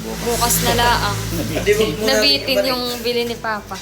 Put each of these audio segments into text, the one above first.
Bukas na laang. Nabitin yung bili ni Papa.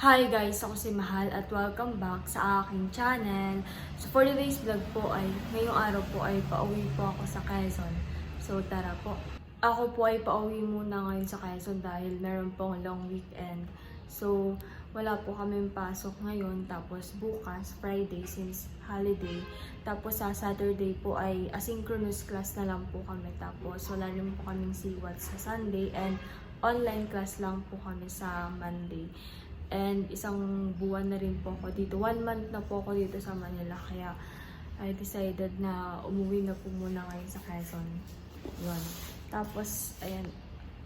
Hi guys! Ako si Mahal at welcome back sa aking channel. So for today's vlog po ay, ngayong araw po ay pauwi po ako sa Quezon. So tara po. Ako po ay pauwi muna ngayon sa Quezon dahil meron pong long weekend. So wala po kaming pasok ngayon, tapos bukas, Friday since holiday. Tapos sa Saturday po ay asynchronous class na lang po kami. Tapos wala rin po kaming siwat sa Sunday and online class lang po kami sa Monday. And isang buwan na rin po ako dito. 1 month na po ako dito sa Manila. Kaya I decided na umuwi na po muna ngayon sa Quezon. Yun. Tapos, ayan.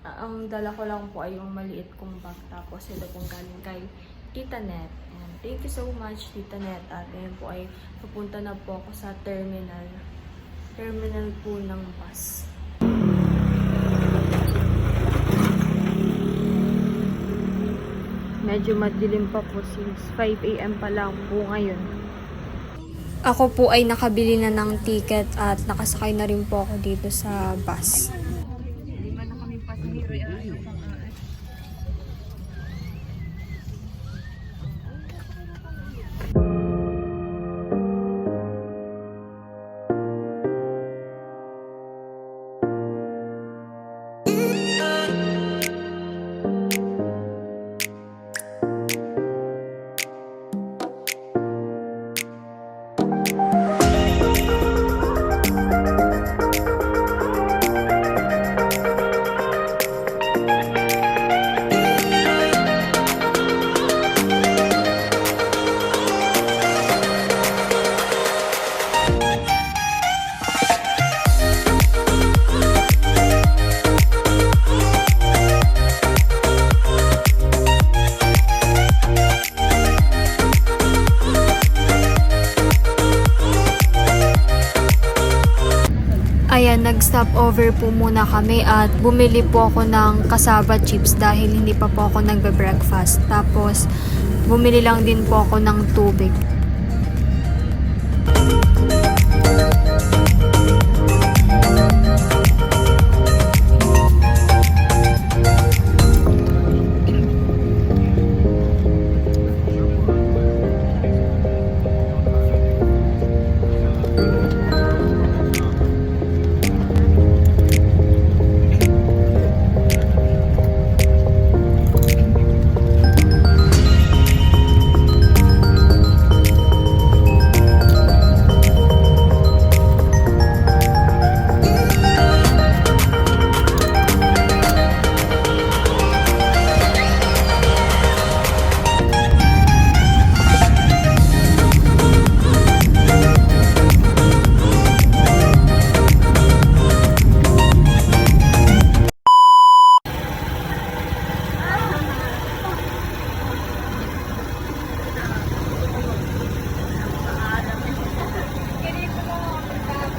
Ang dala ko lang po ay yung maliit kong bag. Tapos ito pong galing kay Tita Net. And thank you so much, Tita Net. At ayan po ay pupunta na po ako sa terminal. Terminal po ng bus. Medyo madilim pa po since 5 AM pa lang po ngayon. Ako po ay nakabili na ng ticket at nakasakay na rin po ako dito sa bus. Ayan, nag-stop over po muna kami at bumili po ako ng cassava chips dahil hindi pa po ako nagbe-breakfast. Tapos, bumili lang din po ako ng tubig.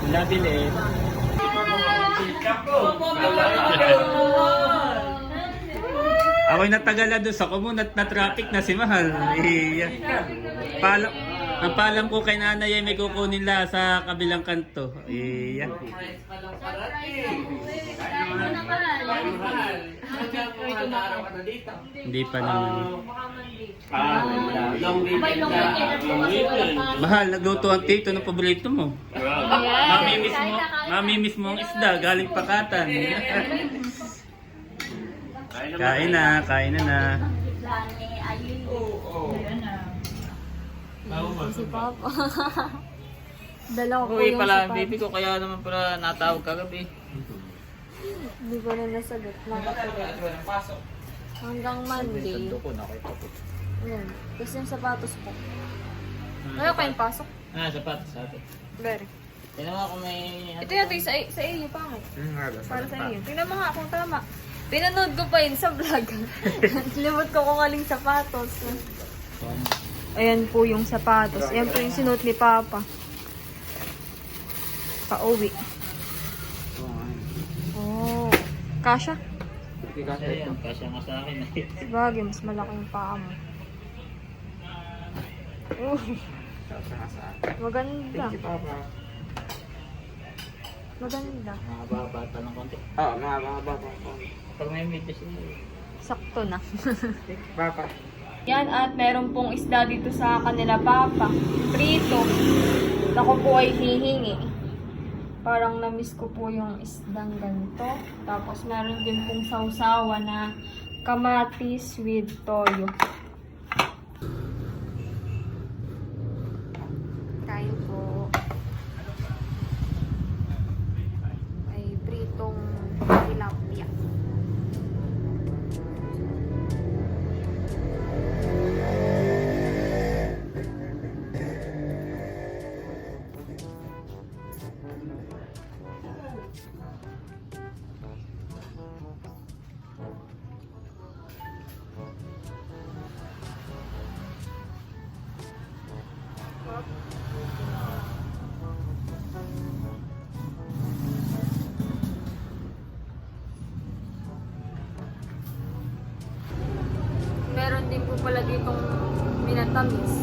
Nabili. Ako'y natagala doon sa kumunat na traffic na si Mahal. Ang palam ko kay nanay ay may kukunin la sa kabilang kanto. Hindi pa naman. Mahal, nagluto ang tito ng paborito mo. Mamimiss mo ang isda, galing Pakatan. Kain na na. Si Papa. Dala ko po Uy yung pala, si Papa. baby ko, kaya naman pala natawag kagabi. Hindi ko na nasagot. Hanggang Monday. Ayan. Tapos yung sapatos ko. Ayaw kayong pasok. Sapatos sa atin. Very. Tingnan mo ako may... Ito yata yung sa iyo, pangit. Para sa iyo. Tingnan mo nga kung tama. Pinanood ko pa yun sa vlog. Limot ko kung aling sapatos. Ayan po yung sapatos. Ayan po yung sinuot ni Papa. Pauwi. Kasha? Kasi yan, kasya nga sa akin. Bagay, mas malaki yung paa mo. Maganda. Maganda. Makababata ng konti. Oo, mahaba pa po. Pag may meat siya. Sakto na. Papa. Yan, at meron pong isda dito sa kanila papa. Prito. Ako po ay hihingi. Parang na-miss ko po yung isdang ganito. Tapos meron din pong sausawa na kamatis with toyo. Kain po. Ay pritong tilapia. Meron din po pala ditong minatamis.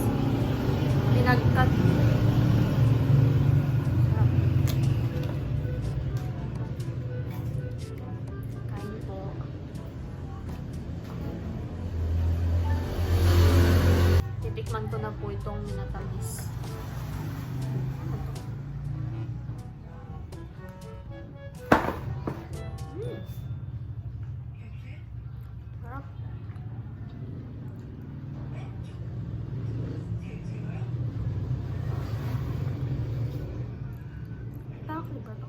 Pinagkat. Sarap. Kain po. Titikman ko na po itong minatamis. Sarap. Taco ba to?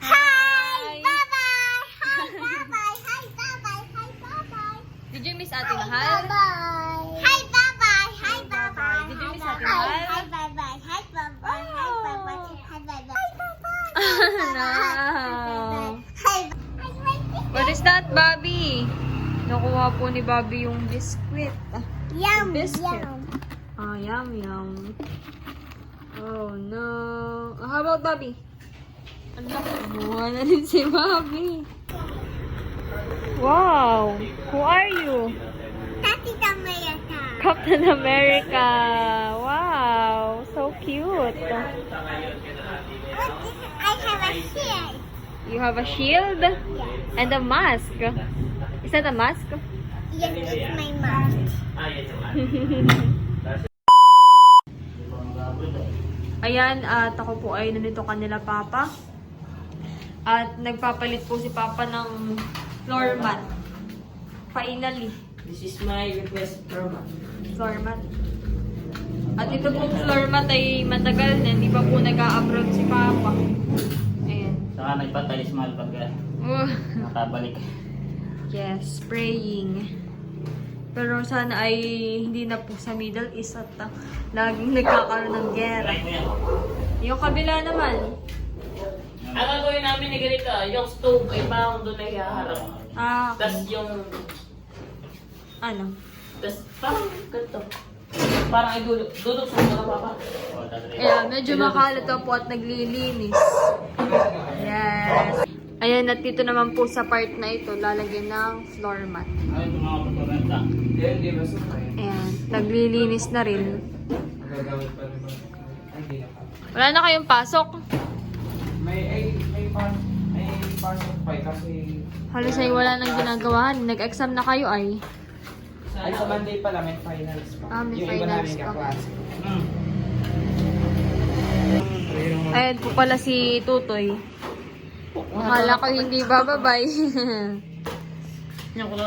Hi! Bye-bye! Hi, bye-bye! Hi, bye-bye! Hi, bye-bye! Did you miss Ate Mahal? Hi, bye-bye. Hi, bye-bye. Did you miss Ate Mahal? Hi, bye-bye. Hi, bye-bye. Hi, bye-bye. Hi, bye-bye. No. Hi, What is that, Bobby? Nakuha po ni Bobby yung biscuit. Yum, Biscuit. yum. Oh, yum, yum. Oh, no. How about Bobby? Ano? Kumuha na rin si Bobby. Wow! Who are you? Captain America. Captain America! Wow! So cute! Look, I have a shield. You have a shield? And a mask. Is that a mask? Yes, it's my mask. Ayan, at ako po ay nandito kanila papa. At nagpapalit po si papa ng floor mat. Finally, This is my request from floor mat. At ito pong floor mat ay matagal na, hindi pa po nag-a-abroad si papa. Ayan. Saka nagpatalis mahal pag nakabalik. Yes, praying. Pero sana ay hindi na po sa Middle East at laging nagkakaroon ng gera. Try mo yan. Yung kabila naman. Ang gagawin namin ni ganito, yung stove ay parang doon na ihaharap. Ah, Tapos yung, ano? tapos parang ganito. Parang ay dudok sa mga papa. O, tapos rin. Ayan, medyo makalito po at naglilinis. Yes. Ayan, at dito naman po sa part na ito, lalagyan ng floor mat. Ay, ito mga pagkakanta. Hindi ba sumay? Ayan, naglilinis na rin. Nagagamit pa rin ba? Ay, hindi na pa. Wala na kayong pasok. May pasok pa eh, kasi... Halos ay wala nang ginagawa. Nag-exam na kayo ay. Ay, sa Monday pala, may finals pa. Ah, may yung iba finals namin pa. kaklase. Ayan po pala si Tutoy. Akala ko hindi bababay.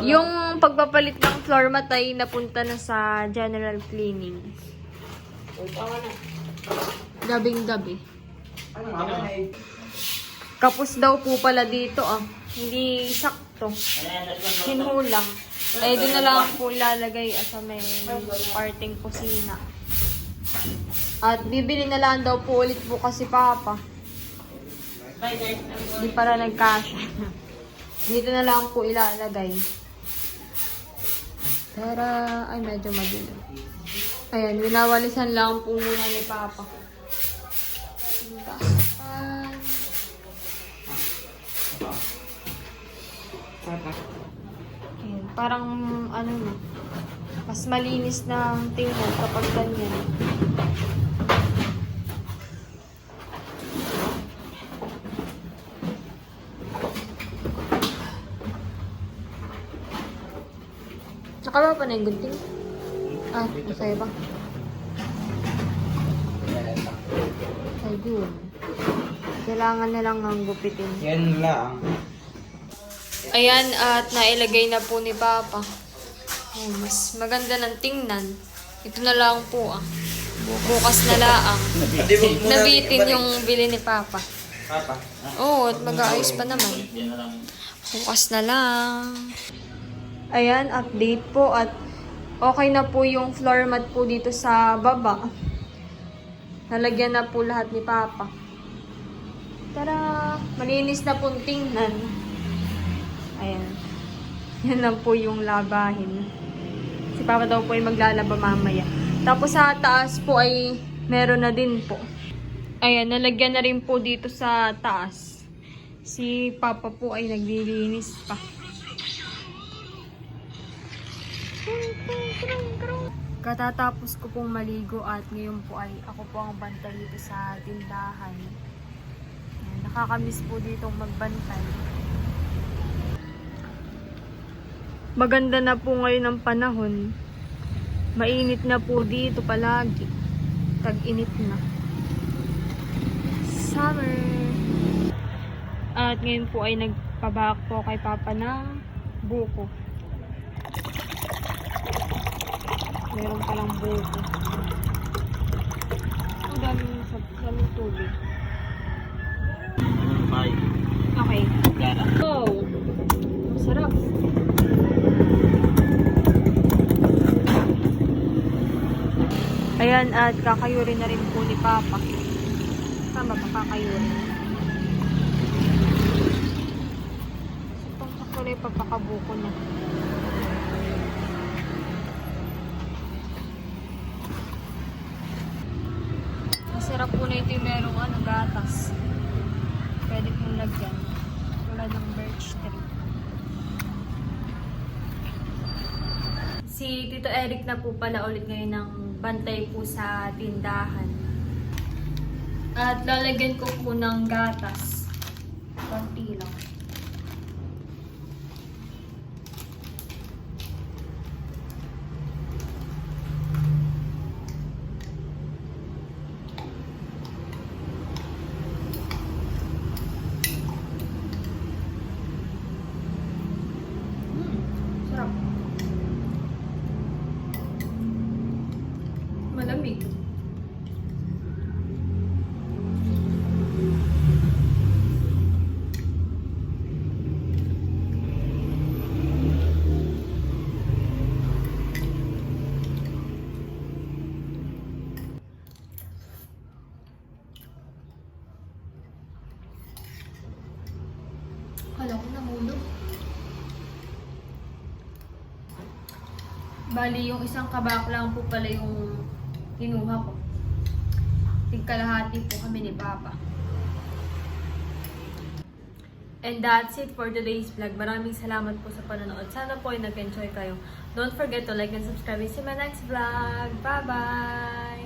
Yung pagpapalit ng floor mat ay napunta na sa general cleaning. Gabing-gabi. Ano nga, may... Kapos daw po pala dito ah. Hindi sakto. Hinulang. Eh, doon na lang po ilalagay sa may parting kusina. At bibili na lang daw po ulit po kasi Papa. Hindi para nagkasya. Dito na lang po ilalagay. Tara, ay medyo madilim. Ayan, winawalisan lang po muna ni Papa. tindahan. Ayan, parang ano na, mas malinis na ang tingnan kapag ganyan. Nakaba pa na yung gunting? Ah, masaya ba? Ayun. Kailangan na lang ang gupitin. Yan lang. Ayan, at nailagay na po ni Papa. Oh, mas maganda ng tingnan. Ito na lang po ah. Bukas na laang. Nabitin yung bili ni Papa. Papa. Oo, at mag-aayos pa naman. Yan na lang. Bukas na lang. Ayan, update po at okay na po yung floor mat po dito sa baba. Nalagyan na po lahat ni Papa. Tara! Malinis na pong tingnan. Ayan. Yan lang po yung labahin. Si Papa daw po ay maglalaba mamaya. Tapos sa taas po ay meron na din po. Ayan, nalagyan na rin po dito sa taas. Si Papa po ay naglilinis pa. Katatapos ko pong maligo at ngayon po ay ako po ang bantay dito sa tindahan. Ayan, nakakamiss po ditong magbantay. Maganda na po ngayon ang panahon. Mainit na po dito palagi. Tag-init na. Summer! At ngayon po ay nagpabak po kay Papa ng buko. Meron palang buko. Ang daming tubig. Bye. Okay. Gara. Go! Sarap. Ayan, at kakayurin na rin po ni Papa. Tama ba kakayurin? Sakto na yung papakabuko na. Masarap po na ito yung merong gatas. Pwede pong lagyan. Wala ng birch tree. Si Tito Eric na po pala ulit ngayon ng bantay po sa tindahan. At lalagyan ko po ng gatas. Konti lang. Sarap. Malamig. Kala ko namulog. Bali, yung isang kabak lang po pala yung kinuha ko. Tigkalahati po kami ni Papa. And that's it for today's vlog. Maraming salamat po sa panonood. Sana po ay nag-enjoy kayo. Don't forget to like and subscribe. See you in my next vlog. Bye-bye!